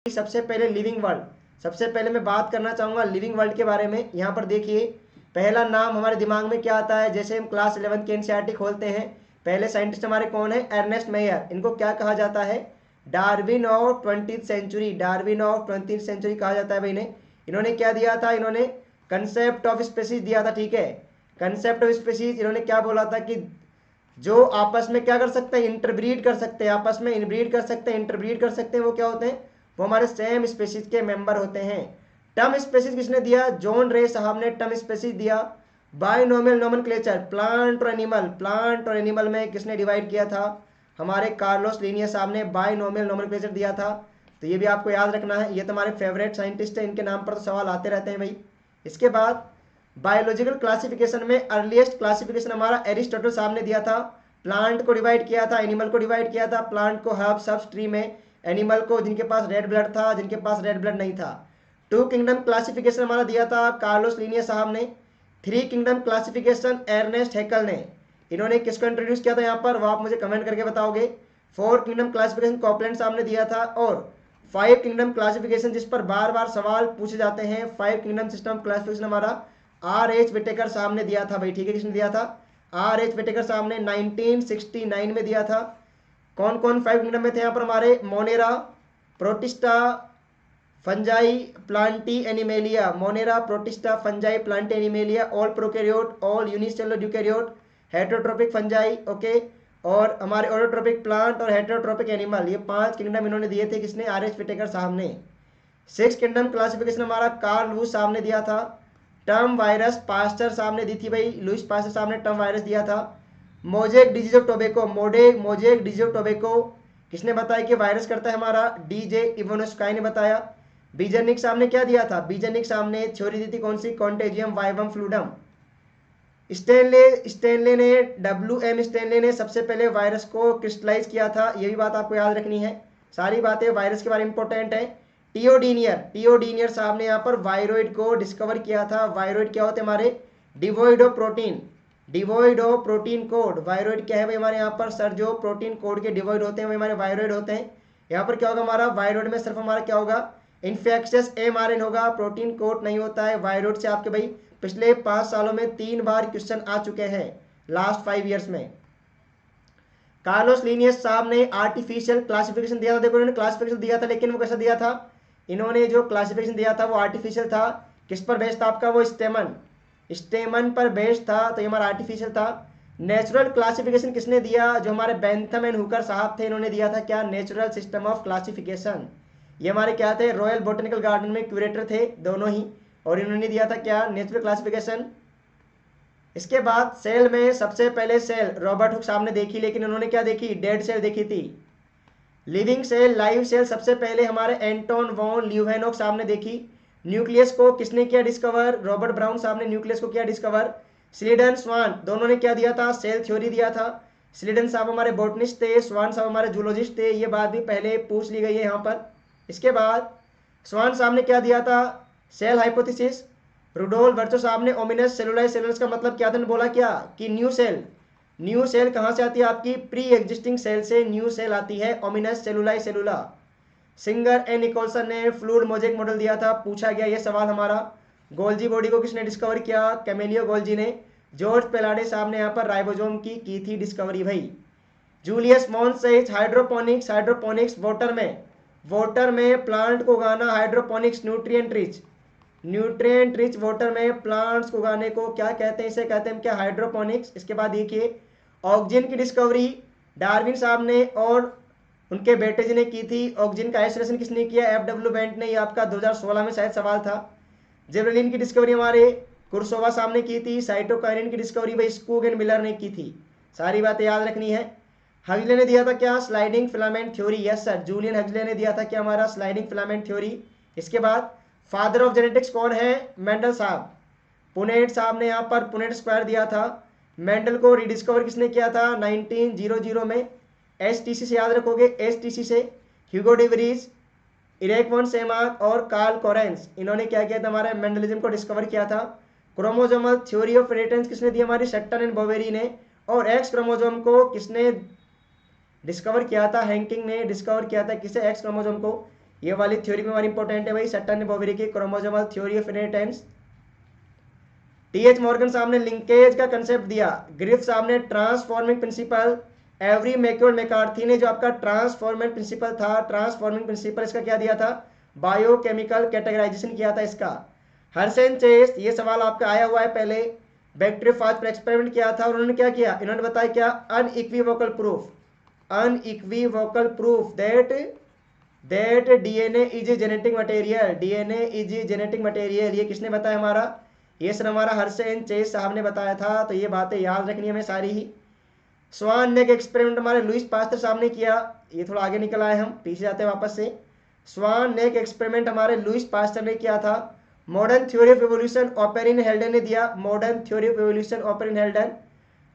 सबसे पहले living world, सबसे पहले मैं बात करना चाहूँगा लिविंग वर्ल्ड के बारे में। यहाँ पर देखिए पहला नाम हमारे दिमाग में क्या आता है, जैसे हम क्लास 11 के एनसीईआरटी खोलते हैं, पहले साइंटिस्ट हमारे कौन है, अर्नेस्ट मेयर। इनको क्या कहा जाता है, Darwin of 20th century, Darwin of 20th century कहा जाता है भाई ने। इन्होंने क्या दिया था, इन्होंने कंसेप्ट ऑफ स्पेसीज दिया था, ठीक है। कंसेप्ट ऑफ स्पेसीज इन्होंने क्या बोला था कि जो आपस में क्या कर सकते हैं, इंटरब्रीड कर सकते हैं, आपस में इनब्रीड कर सकते हैं, इंटरब्रीड कर सकते हैं, वो क्या होते हैं, वो हमारे सेम स्पेसीज के मेंबर होते हैं। टर्म स्पेसीज किसने दिया, जॉन रे साहब ने टर्म स्पेसीज दिया। बायनोमियल नोमेनक्लेचर, प्लांट और एनिमल, प्लांट और एनिमल में किसने डिवाइड किया था, हमारे कार्लोस लीनियस साहब ने बायनोमियल नोमेनक्लेचर दिया था। तो ये भी आपको याद रखना है, ये तुम्हारे फेवरेट साइंटिस्ट है, इनके नाम पर तो सवाल आते रहते हैं भाई। इसके बाद बायोलॉजिकल क्लासिफिकेशन में अर्लीस्ट क्लासिफिकेशन हमारा एरिस्टोटल साहब ने दिया था। प्लांट को डिवाइड किया था, एनिमल को डिवाइड किया था, प्लांट को हर्ब सब ट्री में, एनिमल को जिनके पास रेड ब्लड था, जिनके पास रेड ब्लड नहीं था। टू किंगडम क्लासिफिकेशन हमारा दिया था कार्लोस लीनियस साहब ने। Three kingdom classification Ernst Haeckel ने, इन्होंने किसको इंट्रोड्यूस किया था यहाँ पर, वो आप मुझे कमेंट करके बताओगे। फोर किंगडम क्लासिफिकेशन कॉपलैंड साहब ने दिया था। और फाइव किंगडम क्लासिफिकेशन जिस पर बार बार सवाल पूछे जाते हैं, फाइव किंगडम सिस्टम क्लासिफिकेशन हमारा R.H. विटेकर साहब ने दिया था भाई, ठीक है। किसने दिया था, R.H. विटेकर साहब ने 1969 में दिया था। कौन कौन फाइव किंगडम में थे यहाँ पर हमारे, Monera, Protista, Fungi, Plantae, Animalia, Monera, Protista, Fungi, Plantae, Animalia, all prokaryote, all unicellular eukaryote, heterotrophic fungi, okay, और हमारे ऑटोट्रोपिक प्लांट और हेटेरोट्रोपिक एनिमल, ये पांच किंगडम इन्होंने दिए थे, किसने, R.H. विटेकर साहब ने। सिक्स किंगडम क्लासिफिकेशन हमारा कार्ल लुईस साहब ने दिया था। टर्म वायरस पास्टर साहब ने दी थी भाई, लुईस पास्टर साहब ने टर्म वायरस दिया था। Mosaic disease of tobacco, mosaic disease of tobacco किसने बताया कि वायरस करता है, हमारा DJ इवोनोस्काई ने बताया। बीजनिक साहब ने क्या दिया था, बीजनिक साहब ने थ्योरी दी थी कौन सी, कॉन्टेजियम वाइवम फ्लूडम। स्टेनले ने, WM स्टेनले ने सबसे पहले वायरस को क्रिस्टलाइज किया था, ये भी बात आपको याद रखनी है, सारी बातें वायरस के बारे में इंपॉर्टेंट है। टियोडीनियर साहब ने यहाँ पर वायरोइड को डिस्कवर किया था। वायरोइड क्या होते हैं हमारे, devoid of protein, devoid of protein coat. Viroid क्या है भाई हमारे यहाँ पर सर, जो प्रोटीन कोड के डिवोइड होते हैं वही हमारे वायरोइड होते हैं। यहाँ पर क्या होगा हमारा, वायरोइड में सिर्फ हमारा क्या होगा, इन्फेक्शियस mRNA होगा, प्रोटीन कोड नहीं होता है। वायरोइड से आपके भाई पिछले 5 सालों में 3 बार क्वेश्चन आ चुके हैं, लास्ट 5 ईयर्स में। कार्लोस लीनियस साहब ने आर्टिफिशियल क्लासिफिकेशन दिया था, देखो इन्होंने क्लासिफिकेशन दिया था, लेकिन वो कैसा दिया था, इन्होंने जो क्लासिफिकेशन दिया था वो आर्टिफिशियल था। किस पर बेस्ड था आपका, वो स्टेमन पर बेस्ड था, तो ये हमारा आर्टिफिशियल था। नेचुरल क्लासिफिकेशन किसने दिया, जो हमारे बेंथम एंड हुकर साहब थे, इन्होंने दिया था क्या, नेचुरल सिस्टम ऑफ क्लासिफिकेशन। ये हमारे क्या थे, रॉयल बोटेनिकल गार्डन में क्यूरेटर थे दोनों ही, और इन्होंने दिया था क्या, नेचुरल क्लासिफिकेशन। इसके बाद सेल में सबसे पहले सेल रॉबर्ट हुक साहब ने देखी, लेकिन उन्होंने क्या देखी, डेड सेल देखी थी। लिविंग सेल, लाइव सेल सबसे पहले हमारे एंटोन वॉन ल्यूवेनॉक साहब ने देखी। न्यूक्लियस को किसने किया डिस्कवर, रॉबर्ट ब्राउन साहब ने न्यूक्लियस को किया डिस्कवर। स्लीडन, स्वान दोनों ने क्या दिया था, सेल थ्योरी दिया था। स्लीडन साहब हमारे बॉटनिस्ट थे, स्वान साहब हमारे जूलॉजिस्ट थे, ये बात भी पहले पूछ ली गई है यहाँ पर। इसके बाद स्वान साहब ने क्या दिया था, सेल हाइपोथेसिस। रुडोल्फ वर्चो साहब ने ओमिनस सेलुलाइज, सेलुलस का मतलब क्या था, बोला क्या कि न्यू सेल, न्यू सेल कहाँ से आती है आपकी, प्री एग्जिस्टिंग सेल से न्यू सेल आती है, ओमिनस सेलुलाई सेलुला। सिंगर एंड निकोलसन ने फ्लूइड मोजेक मॉडल दिया था, पूछा गया ये सवाल हमारा। गोल्जी बॉडी को किसने डिस्कवर किया, कैमेलियो गोल्जी ने। जॉर्ज पेलाडे साहब ने यहाँ पर राइबोसोम की थी डिस्कवरी भाई। जूलियस मॉन्सेज हाइड्रोपोनिक्स, हाइड्रोपोनिक्स वाटर में प्लांट को उगाना, हाइड्रोपोनिक्स न्यूट्रिएंट रिच वाटर में प्लांट्स को उगाने को क्या कहते हैं, इसे कहते हैं क्या, हाइड्रोपोनिक्स। इसके बाद देखिए ऑक्सीजन की डिस्कवरी डार्विन साहब ने और उनके बेटे जी ने की थी। ऑक्सीजन का आइसोलेशन किसने किया, FW बेंट ने, ये आपका 2016 में शायद सवाल था। जिबरेलिन की डिस्कवरी हमारे कुर्सोवा साहब ने की थी। साइटोकाइनिन की डिस्कवरी भाई स्कूग एंड मिलर ने की थी, सारी बातें याद रखनी है। हक्सले ने दिया था क्या, sliding filament theory, yes sir, Julian Huxley ने दिया था क्या हमारा, स्लाइडिंग फिलामेंट थ्योरी। इसके बाद फादर ऑफ जेनेटिक्स कौन है, मेंडल साहब। पुनेट साहब ने यहाँ पर पुनेट स्क्वायर दिया था। मेंडल को रिडिस्कवर किसने किया था, 1900 में। STC से याद रखोगे, STC से ह्यूगो डिवरीज, इरेक वन सेमाक और कार्ल कोरेंस, इन्होंने क्या किया था, हमारे मेंडलिज्म को डिस्कवर किया था। क्रोमोजोमल थ्योरी ऑफ इनहेरिटेंस किसने दी, हमारी शट्टन एंड बोवेरी ने। और एक्स क्रोमोजोम को किसने डिस्कवर किया था, हैंकिंग ने डिस्कवर किया था, किसे, एक्स क्रोमोजोम को। ये वाली थ्योरी में हमारी इंपॉर्टेंट है भाई, सटन बोवेरी की chromosomal theory of inheritance. T H Morgan साहब ने लिंकेज का कंसेप्ट दिया, ग्रिफ साहब ने transforming principle, Avery McLeod McCarty ने जो आपका ट्रांसफॉर्मेंट प्रिंसिपल था, ट्रांसफॉर्मिंग प्रिंसिपल इसका क्या दिया था, बायोकेमिकल कैटेगराइजेशन किया था इसका। हर्सेन चेस, ये सवाल आपका आया हुआ है पहले, बैक्टीरियोफाज पर एक्सपेरिमेंट किया था और उन्होंने क्या किया, इन्होंने बताया क्या, unequivocal proof, unequivocal proof that DNA is genetic material, DNA is genetic material. ये किसने बताया, हमारा ये सर हमारा हर्सेन चेस साहब ने बताया था। तो ये बातें याद रखनी है हमें सारी ही। स्वान नेक एक्सपेरिमेंट हमारे लुईस पास्टर साहब ने किया, ये थोड़ा आगे निकल आए, हम पीछे जाते हैं वापस से। स्वान नेक एक्सपेरिमेंट हमारे लुईस पास्टर ने किया था। Modern theory of evolution Oparin Haldane ने दिया, modern theory of evolution Oparin Haldane.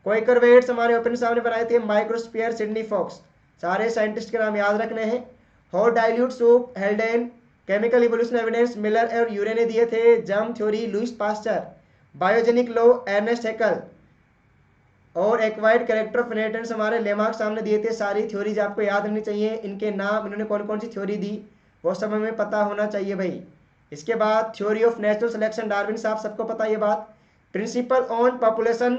Coacervates हमारे ओपेरिन साहब ने बनाए थे। माइक्रोस्फीयर सिडनी फॉक्स, सारे साइंटिस्ट के नाम याद रखने हैं। Hot dilute soup Haldane, chemical evolution evidence Miller और यूरे ने दिए थे। Germ theory Louis Pasteur, biogenic law Ernest Haeckel, और एक्वायर्ड कैरेक्टर ऑफ इनहेरिटेंस हमारे लेमार्क सामने दिए थे। सारी थ्योरीज आपको याद रखनी चाहिए, इनके नाम, इन्होंने कौन कौन सी थ्योरी दी वो सब हमें पता होना चाहिए भाई। इसके बाद theory of natural selection, Darwin साहब सबको पता ये बात। Principal on population,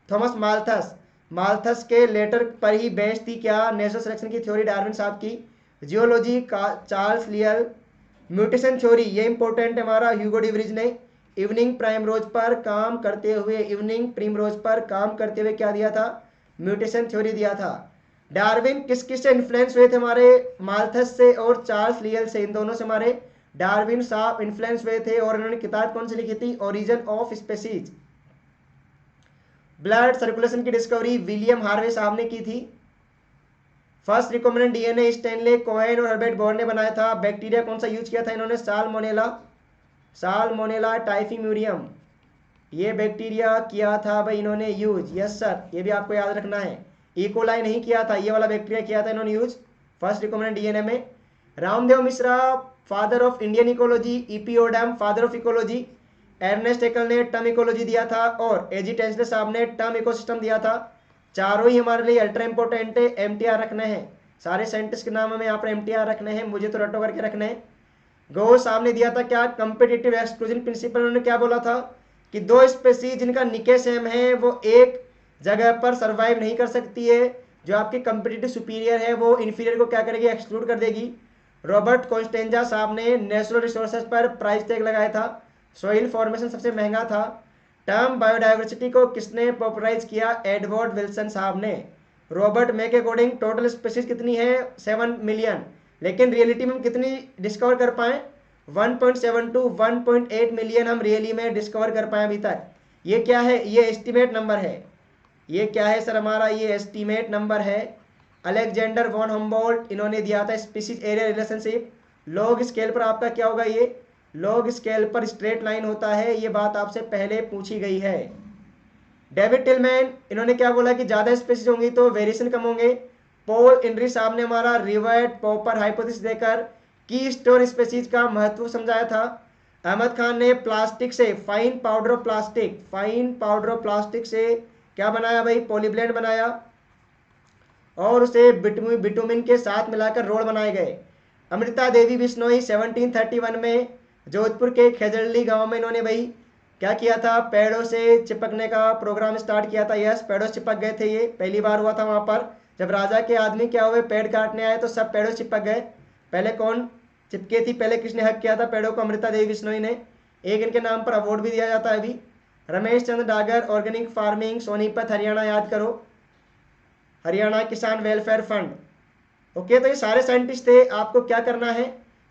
Thomas Malthus, Malthus के लेटर पर ही बेस्ड थी क्या, नेचुरल सिलेक्शन की थ्योरी डार्विन साहब की। जियोलॉजी का चार्ल्स लियल। म्यूटेशन थ्योरी, ये इंपॉर्टेंट है हमारा, ह्यूगो डिवरीज ने। इवनिंग प्राइमरोज पर काम करते हुए, इवनिंग प्रीमरोज पर काम करते हुए क्या दिया था, म्यूटेशन थ्योरी दिया था। डार्विन किस किस से इन्फ्लुएंस हुए थे, हमारे माल्थस से और चार्ल्स लियल से, इन दोनों से हमारे डार्विन साहब इन्फ्लुएंस हुए थे। और इन्होंने किताब कौन सी लिखी थी, origin of species. Blood circulation की डिस्कवरी विलियम हार्वे साहब ने की थी। First recombinant DNA Stanley Cohen और हर्बर्ट बोर ने बनाया था। बैक्टीरिया कौन सा यूज किया था इन्होंने, साल्मोनेला, साल्मोनेला टाइफीम्यूरियम, ये बैक्टीरिया किया था भाई इन्होंने यूज। यस सर, ये भी आपको याद रखना है। इकोलाई नहीं किया था, ये वाला बैक्टीरिया किया था इन्होंने यूज फर्स्ट रिकॉम्बिनेंट डीएनए में। Ramdev Mishra father of Indian ecology, E P Odum father of ecology. Ernest Haeckel ने टर्म इकोलॉजी दिया था और एजी टेस्लर साहब ने टर्म इकोसिस्टम दिया था। चारों ही हमारे लिए अल्ट्रा इंपॉर्टेंट है, एमटीआर रखने हैं। सारे साइंटिस्ट के नाम हमें यहाँ पर एमटीआर रखने हैं, मुझे तो रटो करके रखने हैं। गो साहब ने दिया था क्या, कंपिटिटिव एक्सक्लूजन प्रिंसिपल। उन्होंने क्या बोला था कि दो स्पेसीज जिनका निके सेम है वो एक जगह पर सर्वाइव नहीं कर सकती है, जो आपकी कंपिटिटिव सुपीरियर है वो इन्फीरियर को क्या करेगी, एक्सक्लूड कर देगी। रॉबर्ट कॉन्स्टेंजा साहब ने नेचुरल रिसोर्सेज पर प्राइस टैग लगाया था। सॉइल फॉर्मेशन सबसे महंगा था। टर्म बायोडाइवर्सिटी को किसने पॉपुलराइज किया, एडवर्ड विल्सन साहब ने। रॉबर्ट मे के अकॉर्डिंग टोटल स्पेसीज कितनी है, 7 मिलियन, लेकिन रियलिटी में हम कितनी डिस्कवर कर पाए, 1.7 to 1.8 मिलियन हम रियली में डिस्कवर कर पाए अभी तक। ये क्या है, ये एस्टिमेट नंबर है। ये क्या है सर हमारा, ये एस्टिमेट नंबर है। अलेक्जेंडर वॉन हम्बोल्ट, इन्होंने दिया था species area relationship. Log scale पर आपका क्या होगा, ये लॉग स्केल पर स्ट्रेट लाइन होता है, ये बात आपसे पहले पूछी गई है। डेविड टिलमैन, इन्होंने क्या बोला कि ज़्यादा स्पीसीज होंगी तो वेरिएशन कम होंगे। पॉल इनरी साहब ने हमारा रिवर्ट पॉपर हाइपोथेसिस देकर की स्टोन स्पीसीज का महत्व समझाया था। अहमद खान ने प्लास्टिक से, fine powder of plastic, fine powder of plastic से क्या बनाया भाई, पॉलीब्लेंड बनाया और उसे बिटुमिन के साथ मिलाकर रोड बनाए गए। अमृता देवी बिश्नोई 1731 में जोधपुर के खेजड़ली गांव में इन्होंने भाई क्या किया था, पेड़ों से चिपकने का प्रोग्राम स्टार्ट किया था। यस, पेड़ों से चिपक गए थे, ये पहली बार हुआ था वहां पर। जब राजा के आदमी क्या हुए, पेड़ काटने आए तो सब पेड़ों से चिपक गए। पहले कौन चिपके थी, पहले किसने हक किया था पेड़ों को, अमृता देवी बिश्नोई ने। एक इनके नाम पर अवार्ड भी दिया जाता है अभी। रमेश चंद्र डागर, ऑर्गेनिक फार्मिंग, सोनीपत हरियाणा, याद करो, हरियाणा किसान वेलफेयर फंड। ओके, तो ये सारे साइंटिस्ट थे। आपको क्या करना है,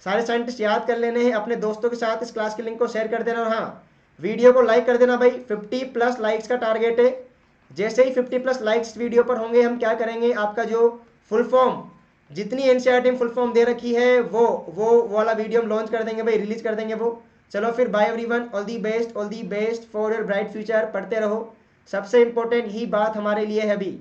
सारे साइंटिस्ट याद कर लेने हैं, अपने दोस्तों के साथ इस क्लास के लिंक को शेयर कर देना। और हाँ, वीडियो को लाइक कर देना भाई, 50+ लाइक्स का टारगेट है। जैसे ही 50+ लाइक्स वीडियो पर होंगे, हम क्या करेंगे, आपका जो फुल फॉर्म, जितनी एनसीईआरटी में फुल फॉर्म दे रखी है वो वाला वीडियो हम लॉन्च कर देंगे भाई, रिलीज कर देंगे वो। चलो फिर, bye everyone, all the best, all the best for your bright future. पढ़ते रहो, सबसे इंपॉर्टेंट ही बात हमारे लिए है अभी।